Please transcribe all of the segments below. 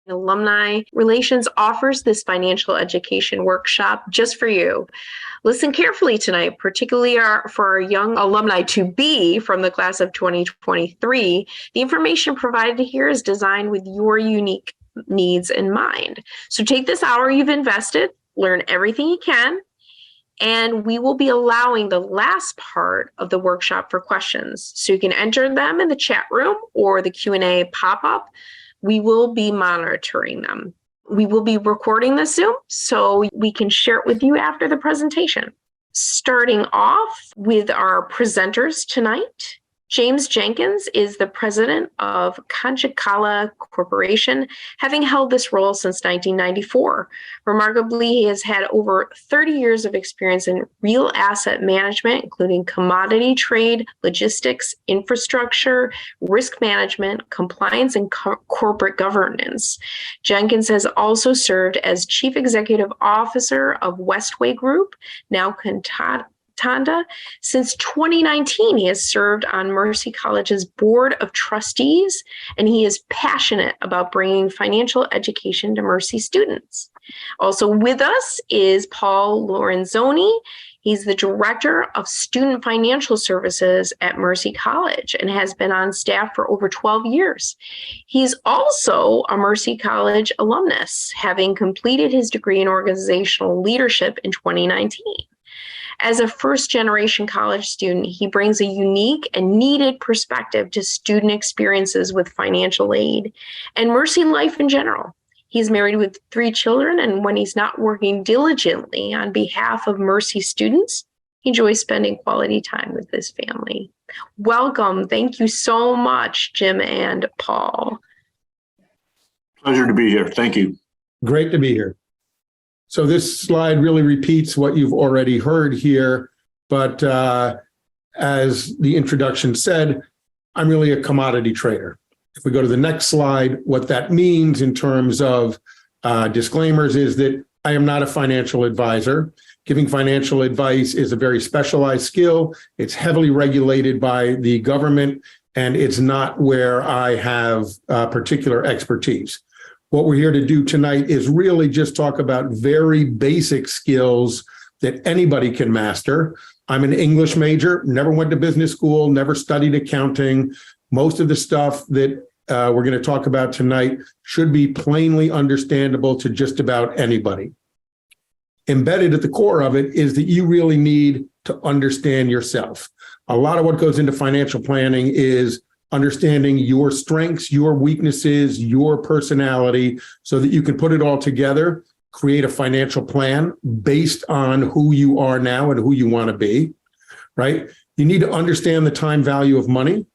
Alumni Relations offers this financial education workshop just for you. Listen carefully tonight, particularly for our young alumni to be from the class of 2023. The information provided here is designed with your unique needs in mind. So take this hour you've invested, learn everything you can, and we will be allowing the last part of the workshop for questions. So you can enter them in the chat room or the Q&A pop-up. We will be monitoring them. We will be recording the Zoom so we can share it with you after the presentation. Starting off with our presenters tonight, James Jenkins is the president of Conchicala Corporation, having held this role since 1994. Remarkably, he has had over 30 years of experience in real asset management, including commodity trade, logistics, infrastructure, risk management, compliance, and corporate governance. Jenkins has also served as chief executive officer of Westway Group, now Tanda. Since 2019, he has served on Mercy College's Board of Trustees, and he is passionate about bringing financial education to Mercy students. Also with us is Paul Lorenzoni. He's the Director of Student Financial Services at Mercy College and has been on staff for over 12 years. He's also a Mercy College alumnus, having completed his degree in organizational leadership in 2019. As a first-generation college student, he brings a unique and needed perspective to student experiences with financial aid and Mercy life in general. He's married with 3 children, and when he's not working diligently on behalf of Mercy students, he enjoys spending quality time with his family. Welcome. Thank you so much, Jim and Paul. Pleasure to be here. Thank you. Great to be here. So this slide really repeats what you've already heard here, but as the introduction said, I'm really a commodity trader. If we go to the next slide, what that means in terms of disclaimers is that I am not a financial advisor. Giving financial advice is a very specialized skill. It's heavily regulated by the government, and it's not where I have particular expertise. What we're here to do tonight is really just talk about very basic skills that anybody can master. I'm an English major, never went to business school, never studied accounting. Most of the stuff that we're going to talk about tonight should be plainly understandable to just about anybody. Embedded at the core of it is that you really need to understand yourself. A lot of what goes into financial planning is understanding your strengths, your weaknesses, your personality, so that you can put it all together, create a financial plan based on who you are now and who you want to be, right? You need to understand the time value of money.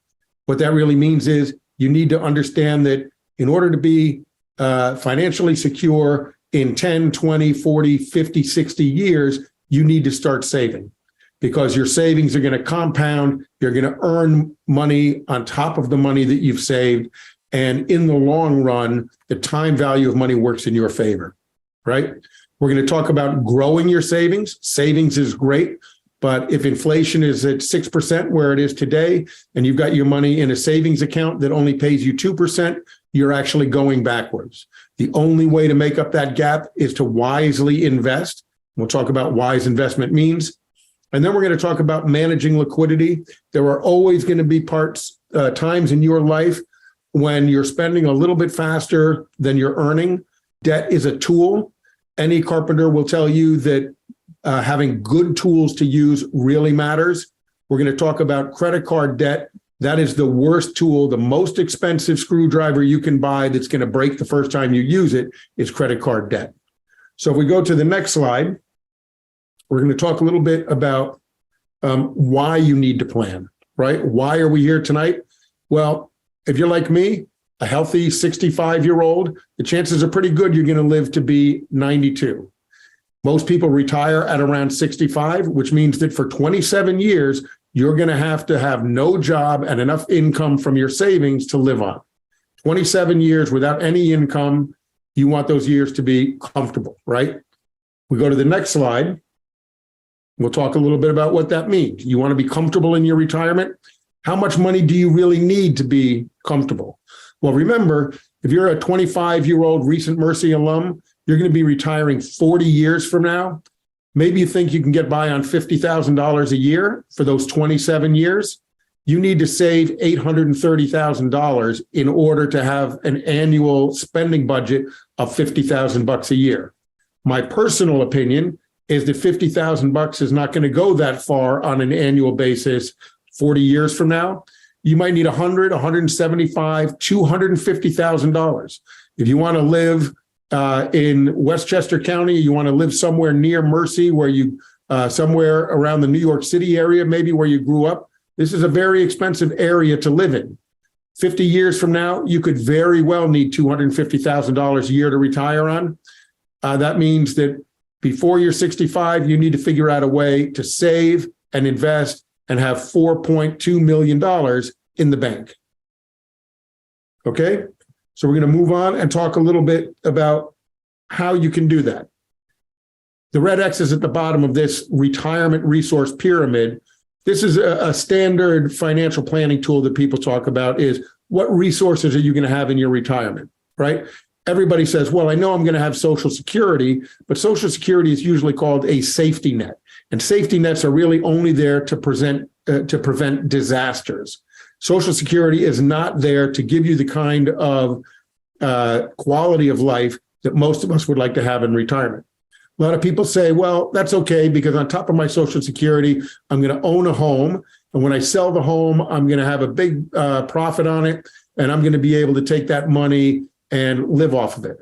What that really means is you need to understand that in order to be financially secure in 10, 20, 40, 50, 60 years, you need to start saving, because your savings are going to compound. You're going to earn money on top of the money that you've saved. And in the long run, the time value of money works in your favor, right? We're going to talk about growing your savings. Savings is great, but if inflation is at 6% where it is today, and you've got your money in a savings account that only pays you 2%, you're actually going backwards. The only way to make up that gap is to wisely invest. We'll talk about wise investment means. And then we're going to talk about managing liquidity. There are always going to be times in your life when you're spending a little bit faster than you're earning. Debt is a tool. Any carpenter will tell you that having good tools to use really matters. We're going to talk about credit card debt. That is the worst tool. The most expensive screwdriver you can buy that's going to break the first time you use it is credit card debt. So if we go to the next slide, we're going to talk a little bit about why you need to plan, right? Why are we here tonight? Well, if you're like me, a healthy 65-year-old, the chances are pretty good you're going to live to be 92. Most people retire at around 65, which means that for 27 years, you're going to have no job and enough income from your savings to live on. 27 years without any income, you want those years to be comfortable, right? We go to the next slide. We'll talk a little bit about what that means. You want to be comfortable in your retirement? How much money do you really need to be comfortable? Well, remember, If you're a 25-year-old recent Mercy alum, you're going to be retiring 40 years from now. Maybe you think you can get by on $50,000 a year for those 27 years. You need to save $830,000 in order to have an annual spending budget of $50,000 a year. My personal opinion is that $50,000 is not going to go that far on an annual basis 40 years from now. You might need $100,000, $175,000, $250,000. If you want to live in Westchester County, you want to live somewhere near Mercy, where you somewhere around the New York City area, maybe where you grew up, this is a very expensive area to live in. 50 years from now, you could very well need $250,000 a year to retire on. That means that before you're 65, you need to figure out a way to save and invest and have $4.2 million in the bank. Okay, so we're going to move on and talk a little bit about how you can do that. The red X is at the bottom of this retirement resource pyramid. This is a standard financial planning tool that people talk about, is what resources are you going to have in your retirement, right? Everybody says, well, I know I'm going to have Social Security, but Social Security is usually called a safety net. And safety nets are really only there to prevent disasters. Social Security is not there to give you the kind of quality of life that most of us would like to have in retirement. A lot of people say, well, that's okay, because on top of my Social Security, I'm going to own a home. And when I sell the home, I'm going to have a big profit on it. And I'm going to be able to take that money and live off of it.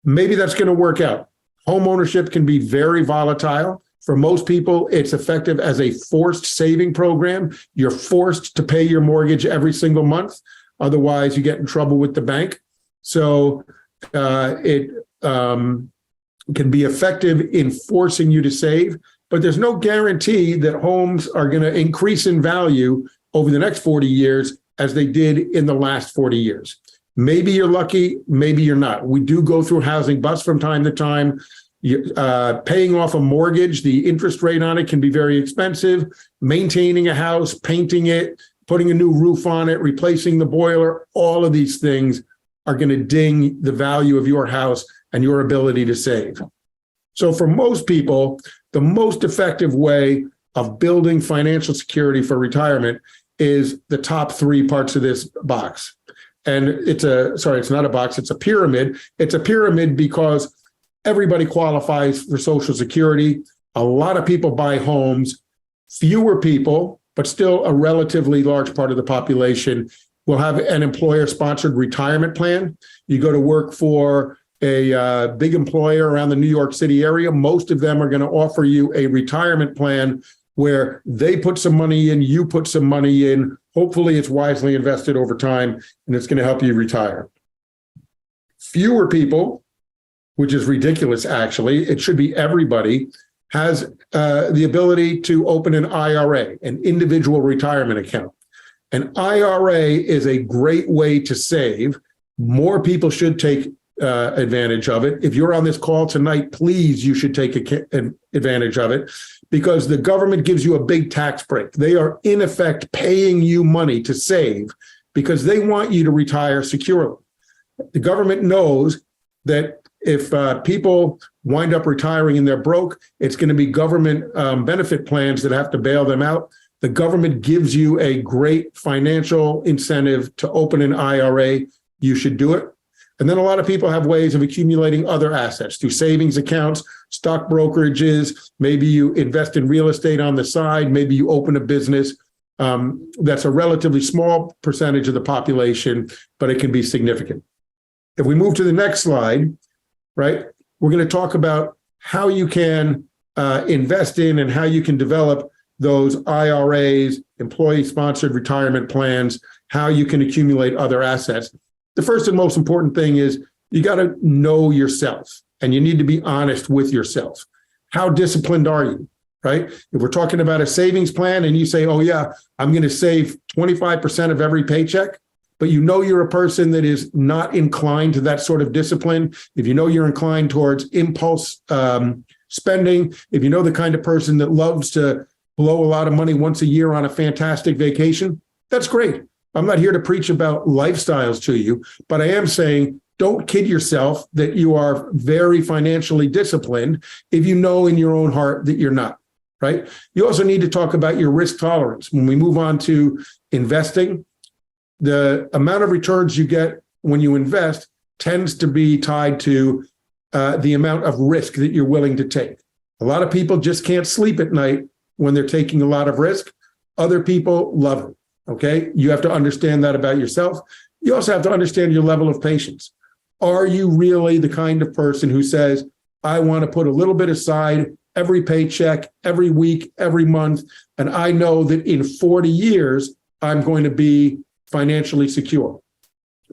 Maybe that's going to work out. Home ownership can be very volatile. For most people, it's effective as a forced saving program. You're forced to pay your mortgage every single month. Otherwise, you get in trouble with the bank. So it can be effective in forcing you to save, but there's no guarantee that homes are going to increase in value over the next 40 years as they did in the last 40 years. Maybe you're lucky, maybe you're not. We do go through housing busts from time to time. Paying off a mortgage, the interest rate on it can be very expensive. Maintaining a house, painting it, putting a new roof on it, replacing the boiler, all of these things are going to ding the value of your house and your ability to save. So for most people, the most effective way of building financial security for retirement is the top three parts of this box. And it's not a box, it's a pyramid. It's a pyramid because everybody qualifies for Social Security. A lot of people buy homes. Fewer people, but still a relatively large part of the population, will have an employer-sponsored retirement plan. You go to work for a big employer around the New York City area. Most of them are going to offer you a retirement plan where they put some money in, you put some money in. Hopefully it's wisely invested over time, and it's going to help you retire. Fewer people, which is ridiculous, actually, it should be everybody, has the ability to open an IRA, an individual retirement account. An IRA is a great way to save. More people should take advantage of it. If you're on this call tonight, please, you should take advantage of it, because the government gives you a big tax break. They are in effect paying you money to save because they want you to retire securely. The government knows that if people wind up retiring and they're broke, it's going to be government benefit plans that have to bail them out. The government gives you a great financial incentive to open an IRA. You should do it. And then a lot of people have ways of accumulating other assets through savings accounts, stock brokerages. Maybe you invest in real estate on the side. Maybe you open a business. That's a relatively small percentage of the population, but it can be significant. If we move to the next slide, right, we're going to talk about how you can invest in and how you can develop those IRAs, employee-sponsored retirement plans, how you can accumulate other assets. The first and most important thing is you got to know yourself, and you need to be honest with yourself. How disciplined are you, right? If we're talking about a savings plan and you say, oh yeah, I'm going to save 25% of every paycheck, but you know you're a person that is not inclined to that sort of discipline, if you know you're inclined towards impulse spending, if you know the kind of person that loves to blow a lot of money once a year on a fantastic vacation, that's great. I'm not here to preach about lifestyles to you, but I am saying don't kid yourself that you are very financially disciplined if you know in your own heart that you're not, right? You also need to talk about your risk tolerance. When we move on to investing, the amount of returns you get when you invest tends to be tied to the amount of risk that you're willing to take. A lot of people just can't sleep at night when they're taking a lot of risk. Other people love it, okay? You have to understand that about yourself. You also have to understand your level of patience. Are you really the kind of person who says, I want to put a little bit aside every paycheck, every week, every month, and I know that in 40 years, I'm going to be financially secure?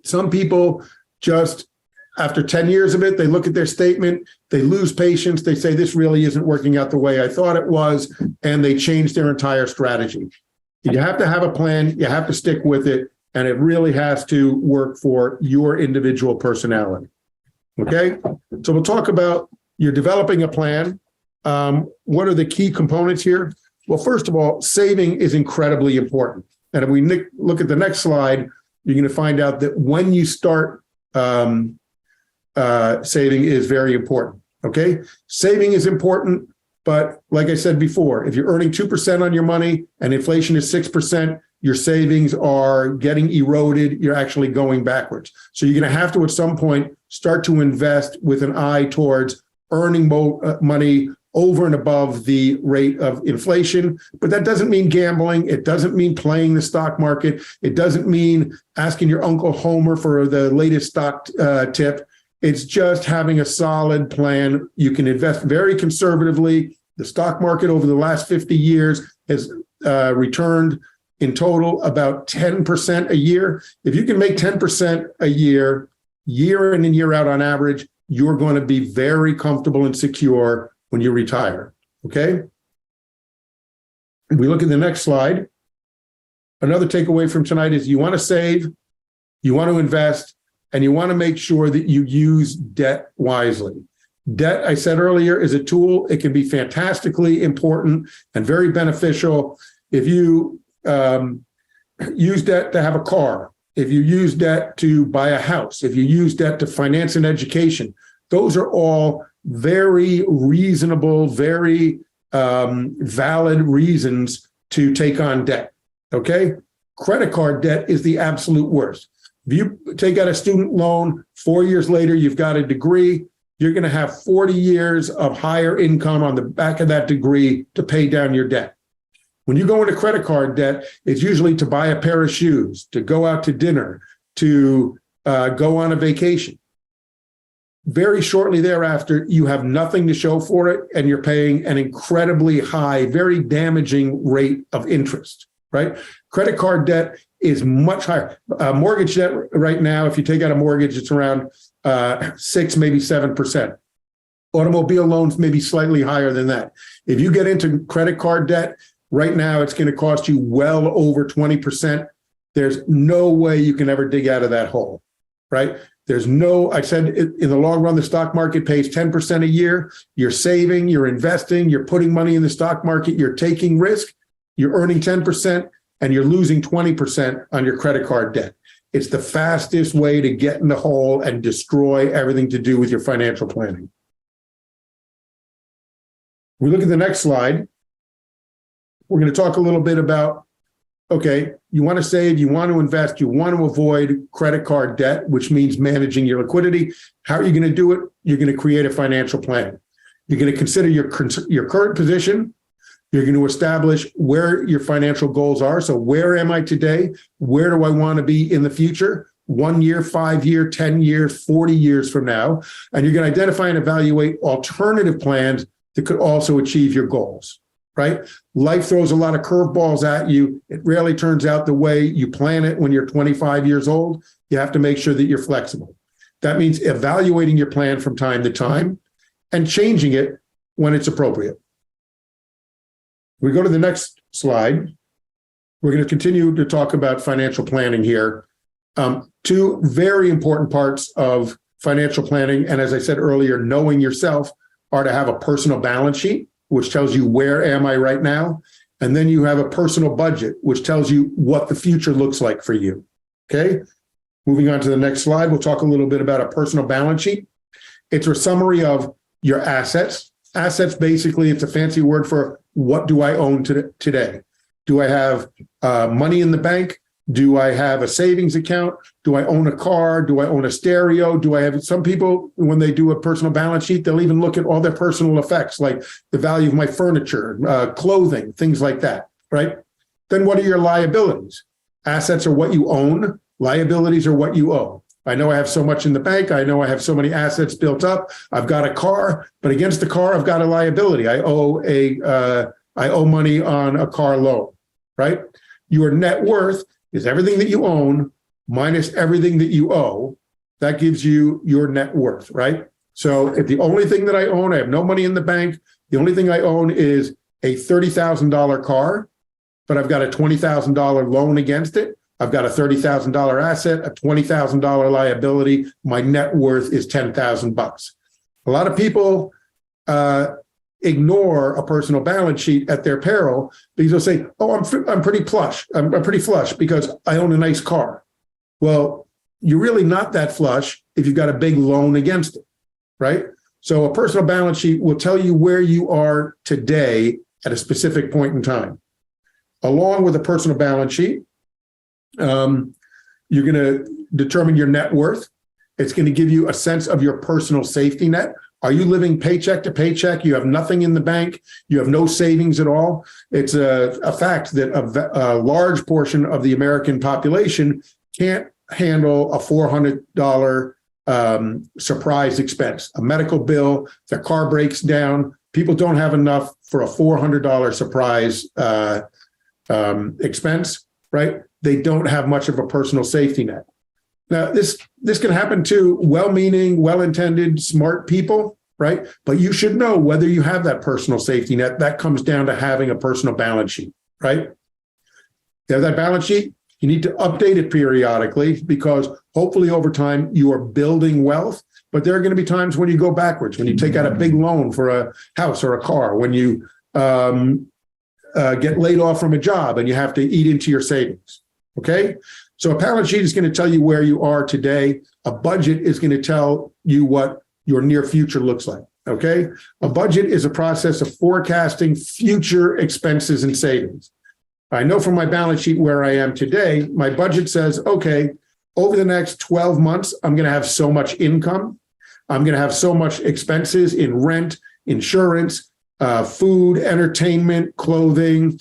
Some people just, after 10 years of it, they look at their statement, they lose patience, they say, this really isn't working out the way I thought it was, and they change their entire strategy. You have to have a plan, you have to stick with it, and it really has to work for your individual personality. Okay? So we'll talk about you're developing a plan. What are the key components here? Well, first of all, saving is incredibly important. And if we look at the next slide, you're going to find out that when you start saving is very important, okay? Saving is important, but like I said before, if you're earning 2% on your money and inflation is 6%, your savings are getting eroded, you're actually going backwards. So you're going to have to, at some point, start to invest with an eye towards earning money over and above the rate of inflation. But that doesn't mean gambling. It doesn't mean playing the stock market. It doesn't mean asking your Uncle Homer for the latest stock tip. It's just having a solid plan. You can invest very conservatively. The stock market over the last 50 years has returned in total about 10% a year. If you can make 10% a year, year in and year out on average, you're going to be very comfortable and secure when you retire, okay? If we look at the next slide, another takeaway from tonight is you want to save, you want to invest, and you want to make sure that you use debt wisely. Debt, I said earlier, is a tool. It can be fantastically important and very beneficial. If you use debt to have a car, if you use debt to buy a house, if you use debt to finance an education, those are all very reasonable, very valid reasons to take on debt, okay? Credit card debt is the absolute worst. If you take out a student loan, 4 years later, you've got a degree, you're going to have 40 years of higher income on the back of that degree to pay down your debt. When you go into credit card debt, it's usually to buy a pair of shoes, to go out to dinner, to go on a vacation. Very shortly thereafter, you have nothing to show for it, and you're paying an incredibly high, very damaging rate of interest, right? Credit card debt is much higher. Mortgage debt right now, if you take out a mortgage, it's around 6, maybe 7%. Automobile loans may be slightly higher than that. If you get into credit card debt, right now it's going to cost you well over 20%. There's no way you can ever dig out of that hole, right? There's no, I said in the long run, the stock market pays 10% a year. You're saving, you're investing, you're putting money in the stock market, you're taking risk, you're earning 10%, and you're losing 20% on your credit card debt. It's the fastest way to get in the hole and destroy everything to do with your financial planning. We look at the next slide. We're going to talk a little bit about, okay, you want to save, you want to invest, you want to avoid credit card debt, which means managing your liquidity. How are you going to do it? You're going to create a financial plan. You're going to consider your current position. You're going to establish where your financial goals are. So where am I today? Where do I want to be in the future? 1 year, 5 year, 10 years, 40 years from now. And you're going to identify and evaluate alternative plans that could also achieve your goals, right? Life throws a lot of curveballs at you. It rarely turns out the way you plan it when you're 25 years old. You have to make sure that you're flexible. That means evaluating your plan from time to time and changing it when it's appropriate. We go to the next slide. We're going to continue to talk about financial planning here. Two very important parts of financial planning, and as I said earlier, knowing yourself, are to have a personal balance sheet, which tells you where am I right now, And then you have a personal budget, which tells you what the future looks like for you. Okay. Moving on to the next slide, we'll talk a little bit about a personal balance sheet. It's a summary of your assets. Assets, basically, it's a fancy word for what do I own today? Do I have money in the bank? Do I have a savings account? Do I own a car? Do I own a stereo? Do I have, some people, when they do a personal balance sheet, they'll even look at all their personal effects, like the value of my furniture, clothing, things like that, right? Then what are your liabilities? Assets are what you own. Liabilities are what you owe. I know I have so much in the bank. I know I have so many assets built up. I've got a car, but against the car, I've got a liability. I owe money on a car loan, right? Your net worth is everything that you own minus everything that you owe. That gives you your net worth, right? So if the only thing that I own, I have no money in the bank, the only thing I own is a $30,000 car, but I've got a $20,000 loan against it. I've got a $30,000 asset, a $20,000 liability. My net worth is $10,000. A lot of people ignore a personal balance sheet at their peril because they'll say, "Oh, I'm pretty plush. I'm pretty flush because I own a nice car." Well, you're really not that flush if you've got a big loan against it, right? So a personal balance sheet will tell you where you are today at a specific point in time. Along with a personal balance sheet, you're going to determine your net worth. It's going to give you a sense of your personal safety net. Are you living paycheck to paycheck? You have nothing in the bank. You have no savings at all. It's a fact that a large portion of the American population can't handle a $400 surprise expense, a medical bill, their car breaks down. People don't have enough for a $400 surprise expense, right? They don't have much of a personal safety net. Now, this can happen to well-meaning, well-intended, smart people, right? But you should know whether you have that personal safety net. That comes down to having a personal balance sheet, right? You have that balance sheet, you need to update it periodically because hopefully over time you are building wealth. But there are going to be times when you go backwards, when you take out a big loan for a house or a car, when you get laid off from a job and you have to eat into your savings, okay? So a balance sheet is going to tell you where you are today. A budget is going to tell you what your near future looks like, okay? A budget is a process of forecasting future expenses and savings. I know from my balance sheet where I am today, my budget says, okay, over the next 12 months, I'm going to have so much income. I'm going to have so much expenses in rent, insurance, food, entertainment, clothing,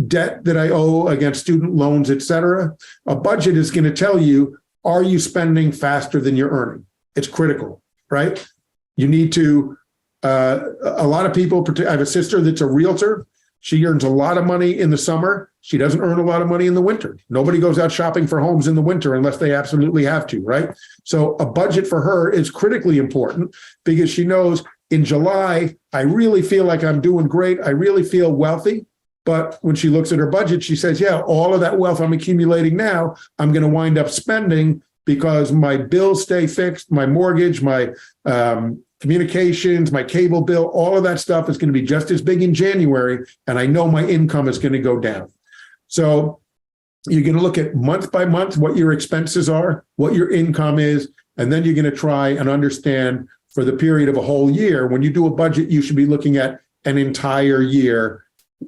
debt that I owe against student loans, et cetera. A budget is going to tell you, are you spending faster than you're earning? It's critical, right? You need to, a lot of people, I have a sister that's a realtor. She earns a lot of money in the summer. She doesn't earn a lot of money in the winter. Nobody goes out shopping for homes in the winter unless they absolutely have to, right? So a budget for her is critically important because she knows in July, I really feel like I'm doing great. I really feel wealthy. But when she looks at her budget, she says, yeah, all of that wealth I'm accumulating now, I'm going to wind up spending because my bills stay fixed, my mortgage, my communications, my cable bill, all of that stuff is going to be just as big in January. And I know my income is going to go down. So you're going to look at month by month what your expenses are, what your income is, and then you're going to try and understand for the period of a whole year. When you do a budget, you should be looking at an entire year,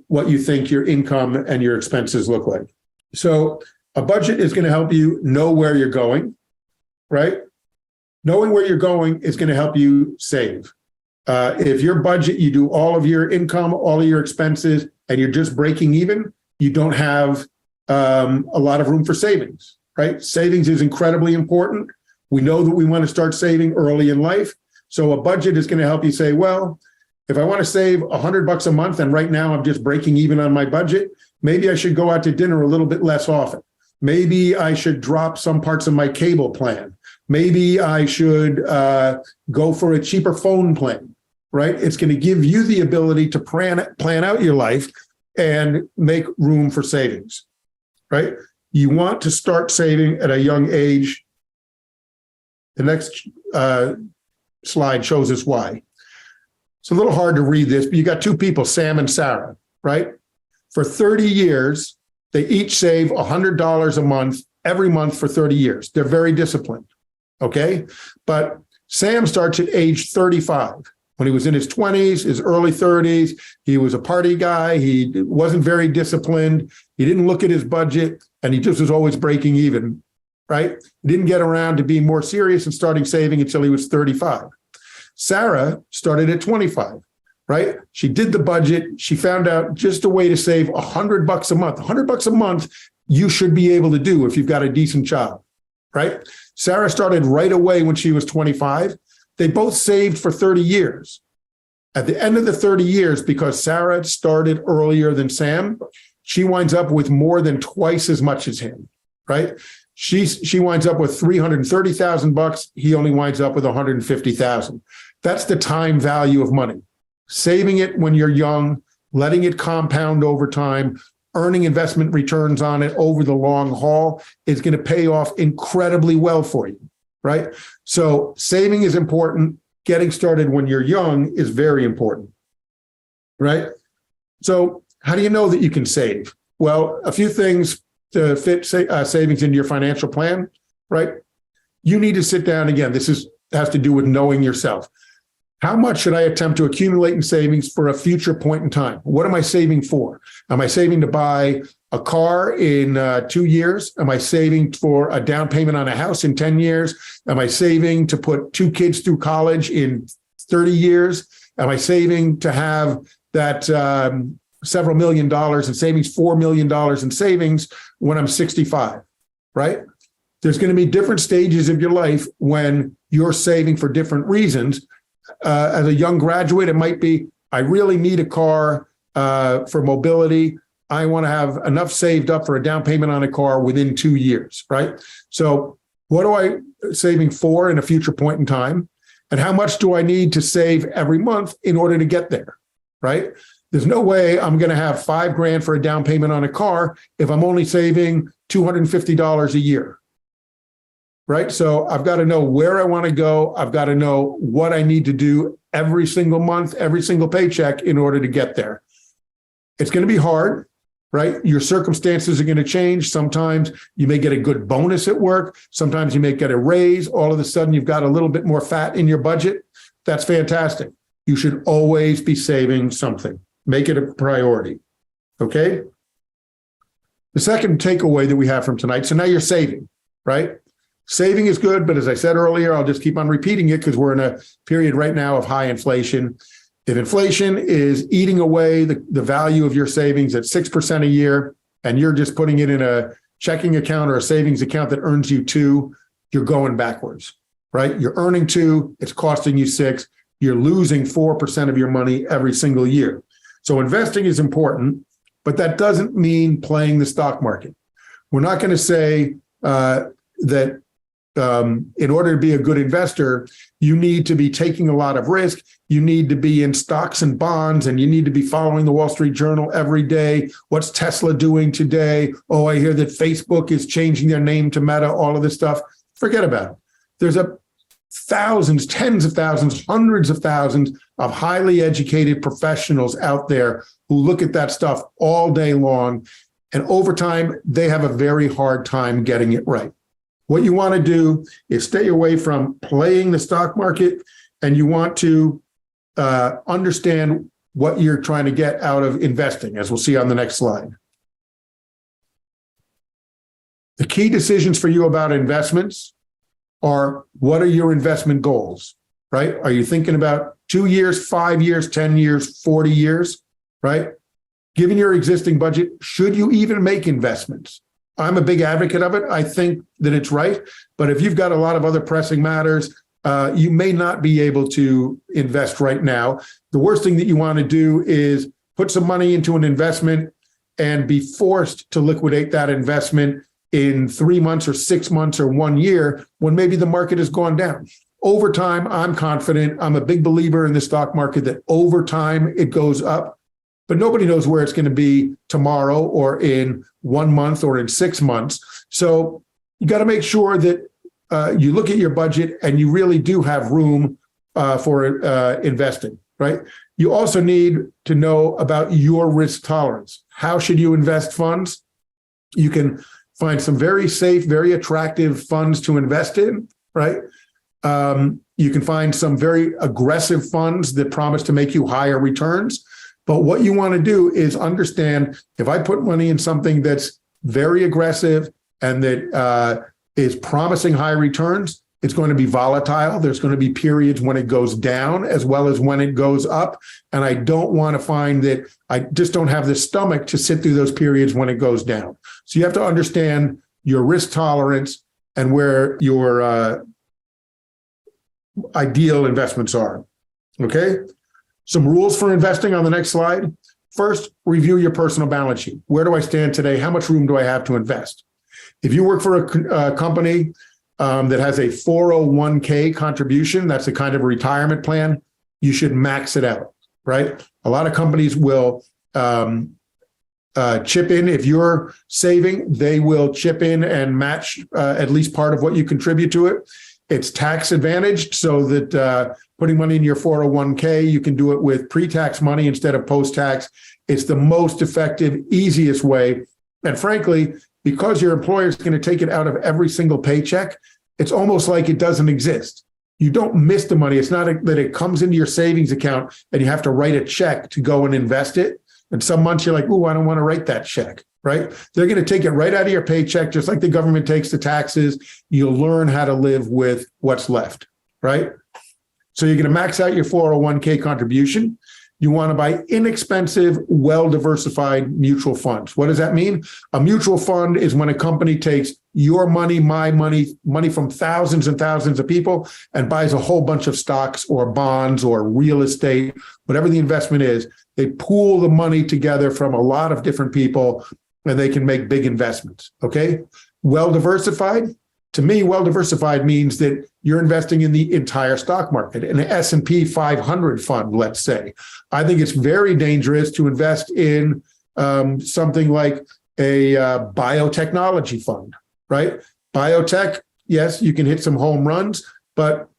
what you think your income and your expenses look like. So a budget is going to help you know where you're going, right? Knowing where you're going is going to help you save. If your budget, you do all of your income, all of your expenses, and you're just breaking even, you don't have a lot of room for savings, right? Savings is incredibly important. We know that we want to start saving early in life. So a budget is going to help you say, well, if I want to save $100 a month and right now I'm just breaking even on my budget, maybe I should go out to dinner a little bit less often. Maybe I should drop some parts of my cable plan. Maybe I should go for a cheaper phone plan, right? It's going to give you the ability to plan out your life and make room for savings, right? You want to start saving at a young age. The next slide shows us why. It's a little hard to read this, but you got two people, Sam and Sarah, right? For 30 years, they each save $100 a month, every month for 30 years. They're very disciplined, okay? But Sam starts at age 35. When he was in his 20s, his early 30s, he was a party guy. He wasn't very disciplined. He didn't look at his budget, and he just was always breaking even, right? He didn't get around to being more serious and starting saving until he was 35. Sarah started at 25, right? She did the budget. She found out just a way to save $100 a month. $100 a month you should be able to do if you've got a decent job, right? Sarah started right away when she was 25. They both saved for 30 years. At the end of the 30 years, because Sarah started earlier than Sam, she winds up with more than twice as much as him, right? She winds up with $330,000. He only winds up with $150,000. That's the time value of money. Saving it when you're young, letting it compound over time, earning investment returns on it over the long haul is going to pay off incredibly well for you, right? So saving is important. Getting started when you're young is very important, right? So how do you know that you can save? Well, a few things to fit savings into your financial plan, right? You need to sit down again. This has to do with knowing yourself. How much should I attempt to accumulate in savings for a future point in time? What am I saving for? Am I saving to buy a car in 2 years? Am I saving for a down payment on a house in 10 years? Am I saving to put 2 kids through college in 30 years? Am I saving to have that several $1 million in savings, $4 million in savings when I'm 65, right? There's going to be different stages of your life when you're saving for different reasons. As a young graduate, it might be, I really need a car for mobility. I want to have enough saved up for a down payment on a car within 2 years, right? So what do I saving for in a future point in time? And how much do I need to save every month in order to get there, right? There's no way I'm going to have $5,000 for a down payment on a car if I'm only saving $250 a year. Right? So I've got to know where I want to go. I've got to know what I need to do every single month, every single paycheck in order to get there. It's going to be hard, right? Your circumstances are going to change. Sometimes you may get a good bonus at work. Sometimes you may get a raise. All of a sudden, you've got a little bit more fat in your budget. That's fantastic. You should always be saving something. Make it a priority. Okay? The second takeaway that we have from tonight, so now you're saving, right? Saving is good, but as I said earlier, I'll just keep on repeating it because we're in a period right now of high inflation. If inflation is eating away the value of your savings at 6% a year, and you're just putting it in a checking account or a savings account that earns you 2%, you're going backwards, right? You're earning 2%, it's costing you 6%, you're losing 4% of your money every single year. So investing is important, but that doesn't mean playing the stock market. We're not going to say that in order to be a good investor, you need to be taking a lot of risk. You need to be in stocks and bonds, and you need to be following the Wall Street Journal every day. What's Tesla doing today? Oh, I hear that Facebook is changing their name to Meta, all of this stuff. Forget about it. There's thousands, tens of thousands, hundreds of thousands of highly educated professionals out there who look at that stuff all day long. And over time, they have a very hard time getting it right. What you want to do is stay away from playing the stock market, and you want to understand what you're trying to get out of investing, as we'll see on the next slide. The key decisions for you about investments are, what are your investment goals, right? Are you thinking about 2 years, 5 years, 10 years, 40 years, right? Given your existing budget, should you even make investments? I'm a big advocate of it. I think that it's right. But if you've got a lot of other pressing matters, you may not be able to invest right now. The worst thing that you want to do is put some money into an investment and be forced to liquidate that investment in 3 months or 6 months or 1 year when maybe the market has gone down. Over time, I'm confident. I'm a big believer in the stock market that over time it goes up. But nobody knows where it's going to be tomorrow or in 1 month or in 6 months. So you got to make sure that you look at your budget and you really do have room for investing, right? You also need to know about your risk tolerance. how should you invest funds? You can find some very safe, very attractive funds to invest in, right? You can find some very aggressive funds that promise to make you higher returns. But what you want to do is understand, if I put money in something that's very aggressive and that is promising high returns, it's going to be volatile. There's going to be periods when it goes down as well as when it goes up. And I don't want to find that I just don't have the stomach to sit through those periods when it goes down. So you have to understand your risk tolerance and where your ideal investments are. Okay? Some rules for investing on the next slide. First, review your personal balance sheet. Where do I stand today? How much room do I have to invest? If you work for a company that has a 401k contribution, that's a kind of retirement plan, you should max it out, right? A lot of companies will chip in. If you're saving, they will chip in and match at least part of what you contribute to it. It's tax advantaged so that putting money in your 401k, you can do it with pre-tax money instead of post-tax. It's the most effective, easiest way. And frankly, because your employer is going to take it out of every single paycheck, it's almost like it doesn't exist. You don't miss the money. It's not that it comes into your savings account and you have to write a check to go and invest it. And some months you're like, oh, I don't want to write that check, right? They're going to take it right out of your paycheck, just like the government takes the taxes. You'll learn how to live with what's left, right? So you're going to max out your 401k contribution. You want to buy inexpensive, well-diversified mutual funds. What does that mean? A mutual fund is when a company takes your money, my money, money from thousands and thousands of people and buys a whole bunch of stocks or bonds or real estate, whatever the investment is. They pool the money together from a lot of different people and they can make big investments, okay? Well-diversified. To me, well-diversified means that you're investing in the entire stock market, an S&P 500 fund, let's say. I think it's very dangerous to invest in something like a biotechnology fund, right? Biotech, yes, you can hit some home runs, but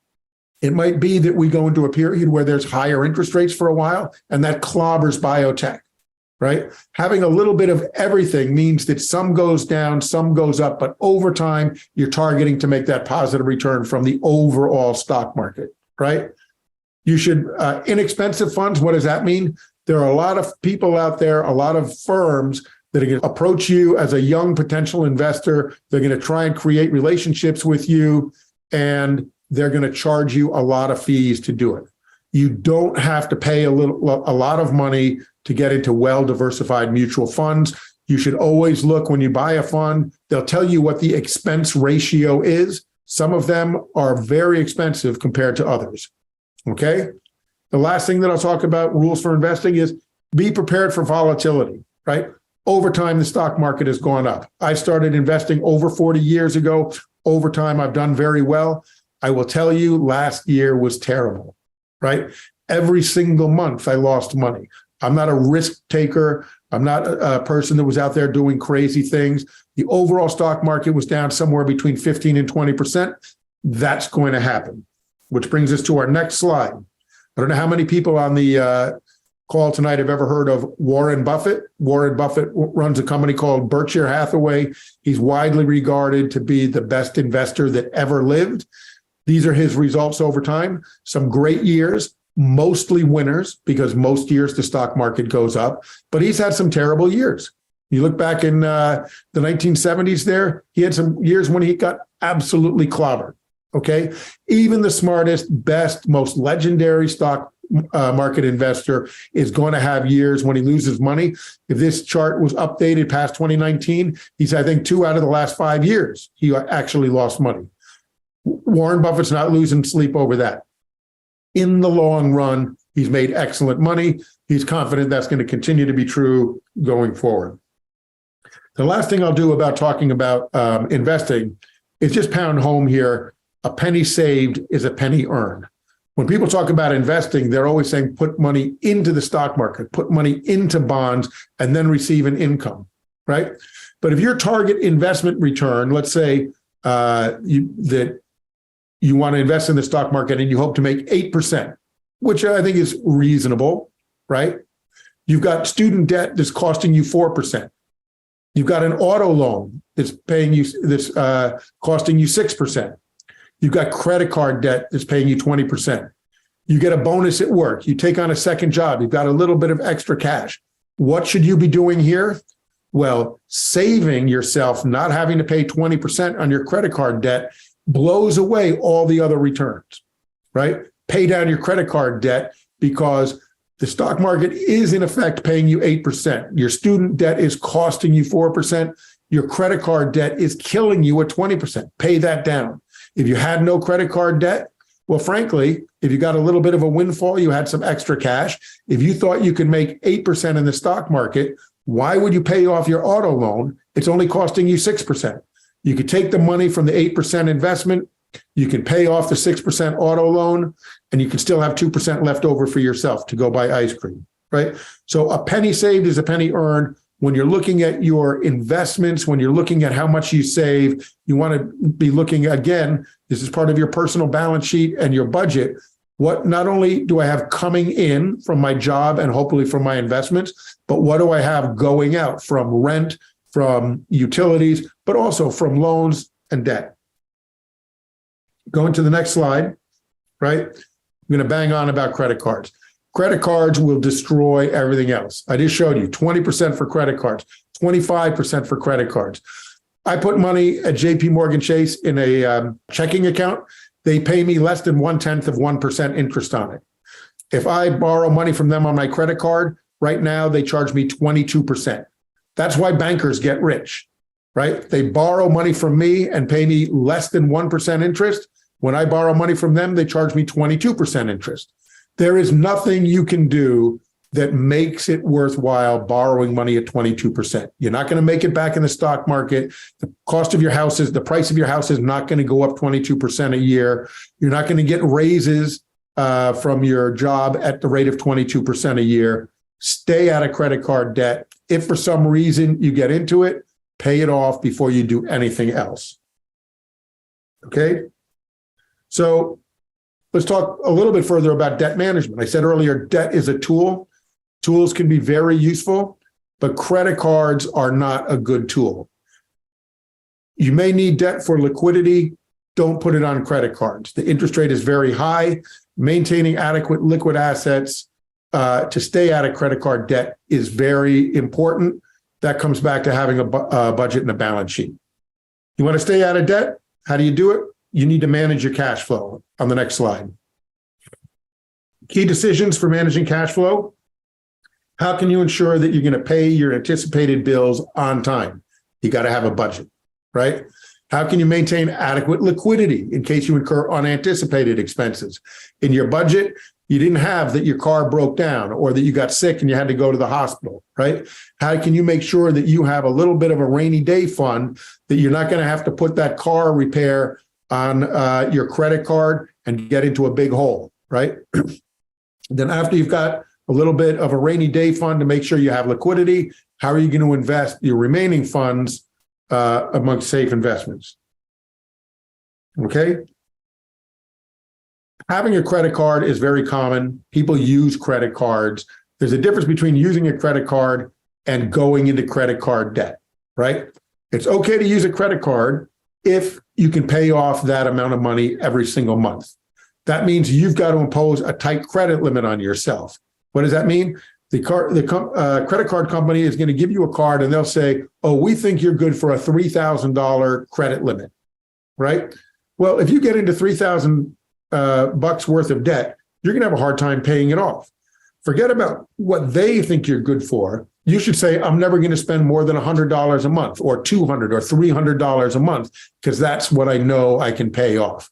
it might be that we go into a period where there's higher interest rates for a while, and that clobbers biotech. Right? Having a little bit of everything means that some goes down, some goes up, but over time, you're targeting to make that positive return from the overall stock market, right? You should, inexpensive funds, what does that mean? There are a lot of people out there, a lot of firms that are going to approach you as a young potential investor. They're going to try and create relationships with you, and they're going to charge you a lot of fees to do it. You don't have to pay a lot of money to get into well-diversified mutual funds. You should always look when you buy a fund, they'll tell you what the expense ratio is. Some of them are very expensive compared to others, okay? The last thing that I'll talk about, rules for investing, is be prepared for volatility, right? Over time, the stock market has gone up. I started investing over 40 years ago. Over time, I've done very well. I will tell you, last year was terrible, right? Every single month, I lost money. I'm not a risk taker. I'm not a person that was out there doing crazy things. The overall stock market was down somewhere between 15 and 20%. That's going to happen, which brings us to our next slide. I don't know how many people on the call tonight have ever heard of Warren Buffett. Warren Buffett runs a company called Berkshire Hathaway. He's widely regarded to be the best investor that ever lived. These are his results over time. Some great years. Mostly winners, because most years the stock market goes up, but he's had some terrible years. You look back in the 1970s there, he had some years when he got absolutely clobbered, okay? Even the smartest, best, most legendary stock market investor is going to have years when he loses money. If this chart was updated past 2019, he's, I think, 2 out of the last 5 years, he actually lost money. Warren Buffett's not losing sleep over that. In the long run, he's made excellent money. He's confident that's going to continue to be true going forward. The last thing I'll do about talking about investing is just pound home here. A penny saved is a penny earned. When people talk about investing, they're always saying put money into the stock market, put money into bonds, and then receive an income, right? But if your target investment return, let's say you want to invest in the stock market and you hope to make 8%, which I think is reasonable, right? You've got student debt that's costing you 4%. You've got an auto loan that's costing you 6%. You've got credit card debt that's paying you 20%. You get a bonus at work. You take on a second job. You've got a little bit of extra cash. What should you be doing here? Well, saving yourself, not having to pay 20% on your credit card debt blows away all the other returns, right? Pay down your credit card debt because the stock market is in effect paying you 8%. Your student debt is costing you 4%. Your credit card debt is killing you at 20%. Pay that down. If you had no credit card debt, well, frankly, if you got a little bit of a windfall, you had some extra cash. If you thought you could make 8% in the stock market, why would you pay off your auto loan? It's only costing you 6%. You could take the money from the 8% investment, you can pay off the 6% auto loan, and you can still have 2% left over for yourself to go buy ice cream, right? So a penny saved is a penny earned. When you're looking at your investments, when you're looking at how much you save, you want to be looking, again, this is part of your personal balance sheet and your budget. What not only do I have coming in from my job and hopefully from my investments, but what do I have going out from rent, from utilities, but also from loans and debt? Going to the next slide, right? I'm going to bang on about credit cards. Credit cards will destroy everything else. I just showed you 20% for credit cards, 25% for credit cards. I put money at JP Morgan Chase in a checking account. They pay me less than 0.1% interest on it. If I borrow money from them on my credit card, right now they charge me 22%. That's why bankers get rich, right? They borrow money from me and pay me less than 1% interest. When I borrow money from them, they charge me 22% interest. There is nothing you can do that makes it worthwhile borrowing money at 22%. You're not going to make it back in the stock market. The cost of your house is, the price of your house is not going to go up 22% a year. You're not going to get raises from your job at the rate of 22% a year. Stay out of credit card debt. If for some reason you get into it, pay it off before you do anything else. Okay? So let's talk a little bit further about debt management. I said earlier, debt is a tool. Tools can be very useful, but credit cards are not a good tool. You may need debt for liquidity. Don't put it on credit cards. The interest rate is very high. Maintaining adequate liquid assets to stay out of credit card debt is very important. That comes back to having a budget and a balance sheet. You want to stay out of debt? How do you do it? You need to manage your cash flow. On the next slide. Key decisions for managing cash flow. How can you ensure that you're going to pay your anticipated bills on time? You got to have a budget, right? How can you maintain adequate liquidity in case you incur unanticipated expenses? In your budget, you didn't have that your car broke down or that you got sick and you had to go to the hospital, right? How can you make sure that you have a little bit of a rainy day fund that you're not going to have to put that car repair on your credit card and get into a big hole, right? Then after you've got a little bit of a rainy day fund to make sure you have liquidity, how are you going to invest your remaining funds amongst safe investments? Okay. Having a credit card is very common. People use credit cards. There's a difference between using a credit card and going into credit card debt, right? It's okay to use a credit card if you can pay off that amount of money every single month. That means you've got to impose a tight credit limit on yourself. What does that mean? The credit card company is going to give you a card and they'll say, oh, we think you're good for a $3,000 credit limit, right? Well, if you get into $3,000 worth of debt, you're going to have a hard time paying it off. Forget about what they think you're good for. You should say, I'm never going to spend more than $100 a month or $200 or $300 a month because that's what I know I can pay off,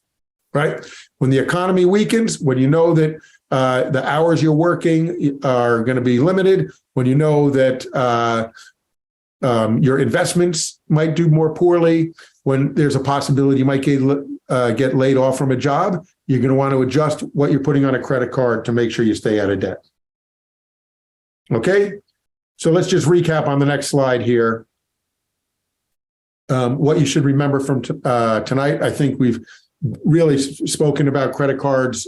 right? When the economy weakens, when you know that the hours you're working are going to be limited, when you know that your investments might do more poorly, when there's a possibility you might get laid off from a job, you're going to want to adjust what you're putting on a credit card to make sure you stay out of debt. Okay, so let's just recap on the next slide here. What you should remember from tonight. I think we've really spoken about credit cards,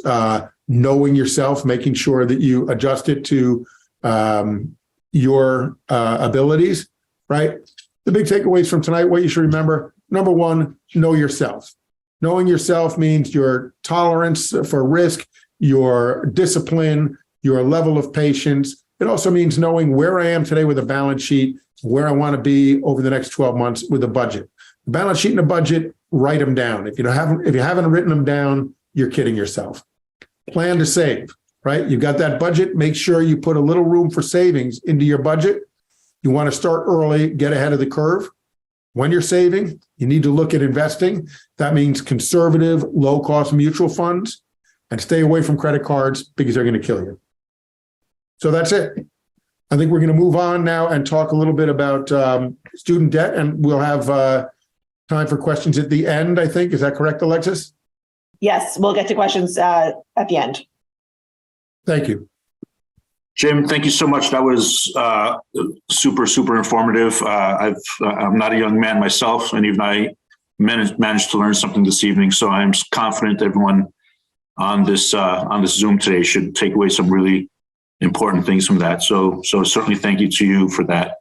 knowing yourself, making sure that you adjust it to your abilities, right? The big takeaways from tonight, what you should remember, number one, know yourself. Knowing yourself means your tolerance for risk, your discipline, your level of patience. It also means knowing where I am today with a balance sheet, where I want to be over the next 12 months with a budget. The balance sheet and a budget, write them down. If you haven't written them down, you're kidding yourself. Plan to save, right? You've got that budget. Make sure you put a little room for savings into your budget. You want to start early, get ahead of the curve. When you're saving, you need to look at investing. That means conservative, low-cost mutual funds, and stay away from credit cards because they're going to kill you. So that's it. I think we're going to move on now and talk a little bit about student debt, and we'll have time for questions at the end, I think. Is that correct, Alexis? Yes, we'll get to questions at the end. Thank you. Jim, thank you so much. That was super, super informative. I'm not a young man myself, and even I managed to learn something this evening. So I'm confident everyone on this Zoom today should take away some really important things from that. So certainly thank you to you for that.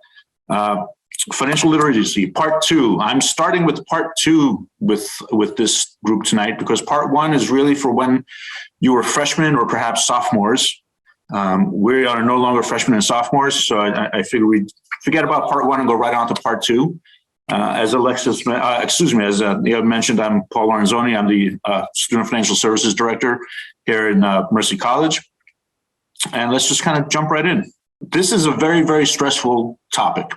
Financial literacy, part 2. I'm starting with part 2 with this group tonight because part 1 is really for when you were freshmen or perhaps sophomores. We are no longer freshmen and sophomores, so I figure we'd forget about part 1 and go right on to part 2. As Alexis, as you mentioned, I'm Paul Lorenzoni. I'm the Student Financial Services Director here in Mercy College. And let's just kind of jump right in. This is a very, very stressful topic.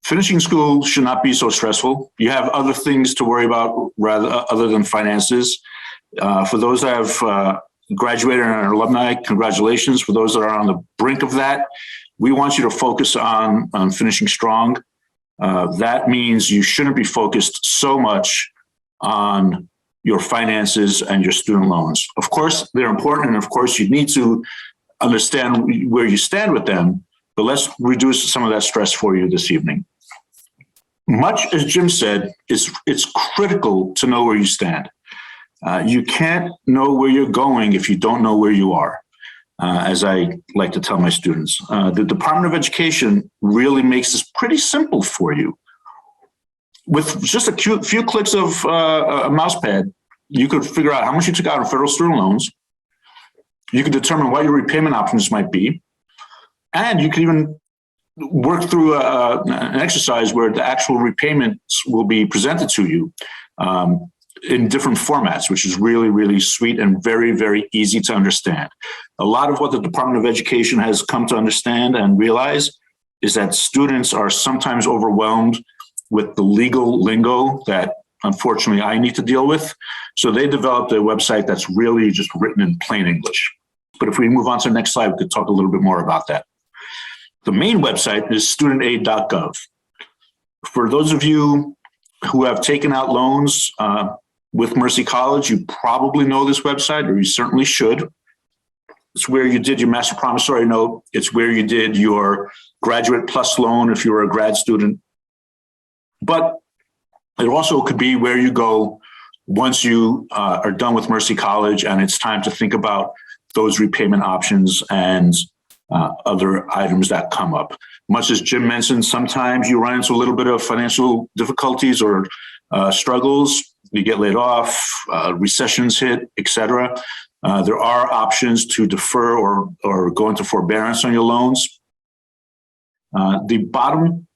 Finishing school should not be so stressful. You have other things to worry about other than finances. For those that have graduated and are alumni, congratulations. For those that are on the brink of that, we want you to focus on finishing strong. That means you shouldn't be focused so much on your finances and your student loans. Of course, they're important, and of course, you need to understand where you stand with them, but let's reduce some of that stress for you this evening. Much as Jim said, it's critical to know where you stand. You can't know where you're going if you don't know where you are, as I like to tell my students. The Department of Education really makes this pretty simple for you. With just a few clicks of a mouse pad, you could figure out how much you took out in federal student loans. You could determine what your repayment options might be. And you can even work through an exercise where the actual repayments will be presented to you in different formats, which is really, really sweet and very, very easy to understand. A lot of what the Department of Education has come to understand and realize is that students are sometimes overwhelmed with the legal lingo that unfortunately I need to deal with. So they developed a website that's really just written in plain English. But if we move on to the next slide, we could talk a little bit more about that. The main website is studentaid.gov. For those of you who have taken out loans with Mercy College, you probably know this website, or you certainly should. It's where you did your master promissory note. It's where you did your graduate plus loan if you're a grad student. But it also could be where you go once you are done with Mercy College and it's time to think about those repayment options and other items that come up. Much as Jim mentioned, sometimes you run into a little bit of financial difficulties or struggles. You get laid off, recessions hit, etc. There are options to defer or go into forbearance on your loans. The bottom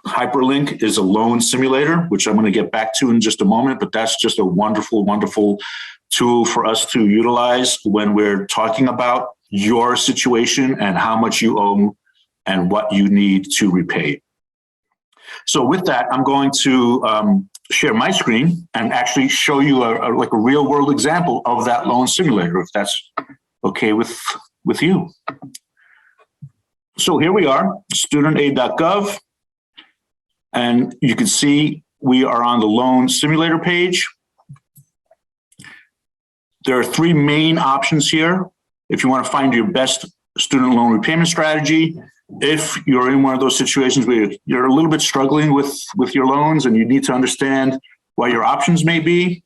hyperlink is a loan simulator, which I'm going to get back to in just a moment, but that's just a wonderful, wonderful tool for us to utilize when we're talking about your situation and how much you owe and what you need to repay. So with that, I'm going to share my screen and actually show you a real world example of that loan simulator, if that's okay with you. So here we are, studentaid.gov, and you can see we are on the loan simulator page. There are 3 main options here. If you want to find your best student loan repayment strategy, if you're in one of those situations where you're a little bit struggling with your loans and you need to understand what your options may be,